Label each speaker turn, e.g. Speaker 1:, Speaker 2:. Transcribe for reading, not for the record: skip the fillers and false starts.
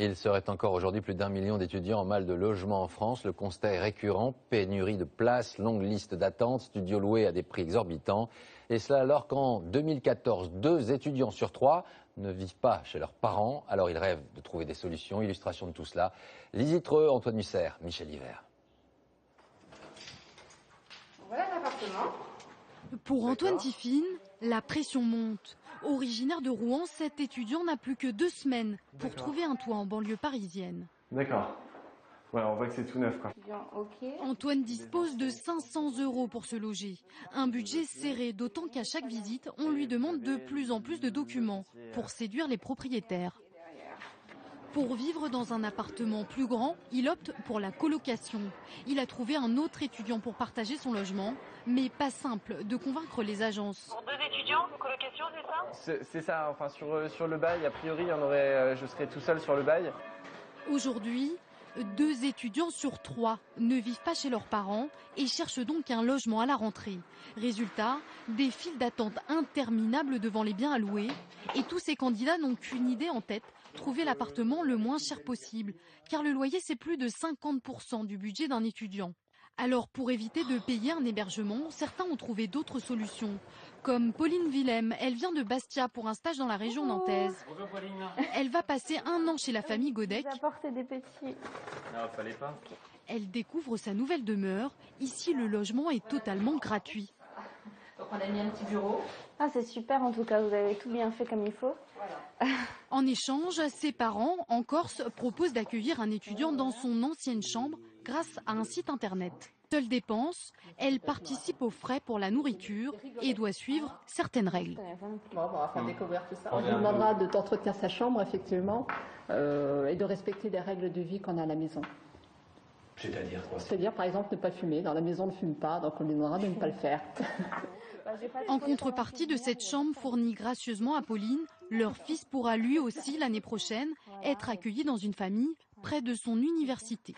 Speaker 1: Il serait encore aujourd'hui plus d'1 million d'étudiants en mal de logement en France. Le constat est récurrent, pénurie de places, longue liste d'attente, studios loués à des prix exorbitants. Et cela alors qu'en 2014, 2 étudiants sur 3 ne vivent pas chez leurs parents. Alors ils rêvent de trouver des solutions. Illustration de tout cela, Lizzie Treux, Antoine Musser, Michel Hiver.
Speaker 2: Voilà l'appartement.
Speaker 3: Pour Antoine Tiffine, la pression monte. Originaire de Rouen, cet étudiant n'a plus que 2 semaines pour trouver un toit en banlieue parisienne.
Speaker 4: D'accord. Ouais, on voit que c'est tout neuf, quoi.
Speaker 3: Antoine dispose de 500 € pour se loger. Un budget serré, d'autant qu'à chaque visite, on lui demande de plus en plus de documents pour séduire les propriétaires. Pour vivre dans un appartement plus grand, il opte pour la colocation. Il a trouvé un autre étudiant pour partager son logement, mais pas simple de convaincre les agences.
Speaker 5: Pour 2 étudiants, colocation, c'est ça?
Speaker 4: C'est ça, enfin sur le bail, a priori, je serai tout seul sur le bail.
Speaker 3: Aujourd'hui, 2 étudiants sur 3 ne vivent pas chez leurs parents et cherchent donc un logement à la rentrée. Résultat, des files d'attente interminables devant les biens à louer. Et tous ces candidats n'ont qu'une idée en tête, trouver l'appartement le moins cher possible. Car le loyer, c'est plus de 50% du budget d'un étudiant. Alors pour éviter de payer un hébergement, certains ont trouvé d'autres solutions. Comme Pauline Willem, elle vient de Bastia pour un stage dans la région nantaise.
Speaker 5: Bonjour Pauline.
Speaker 3: Elle va passer 1 an chez la famille Godec.
Speaker 2: Des petits.
Speaker 5: Non, fallait pas.
Speaker 3: Elle découvre sa nouvelle demeure. Ici, le logement est totalement gratuit.
Speaker 2: Donc on a mis un petit bureau. Ah, c'est super en tout cas, vous avez tout bien fait comme il faut. Voilà.
Speaker 3: En échange, ses parents, en Corse, proposent d'accueillir un étudiant dans son ancienne chambre grâce à un site internet. Seule dépense, elle participe aux frais pour la nourriture et doit suivre certaines règles.
Speaker 6: Bon, on va faire découvrir tout ça. On lui demandera de t'entretenir sa chambre, effectivement, et de respecter les règles de vie qu'on a à la maison.
Speaker 4: C'est-à-dire quoi?
Speaker 6: C'est-à-dire, par exemple, ne pas fumer. Dans la maison, on ne fume pas, donc on lui demandera de ne pas le faire.
Speaker 3: En contrepartie de cette chambre fournie gracieusement à Pauline, leur fils pourra lui aussi, l'année prochaine, être accueilli dans une famille près de son université.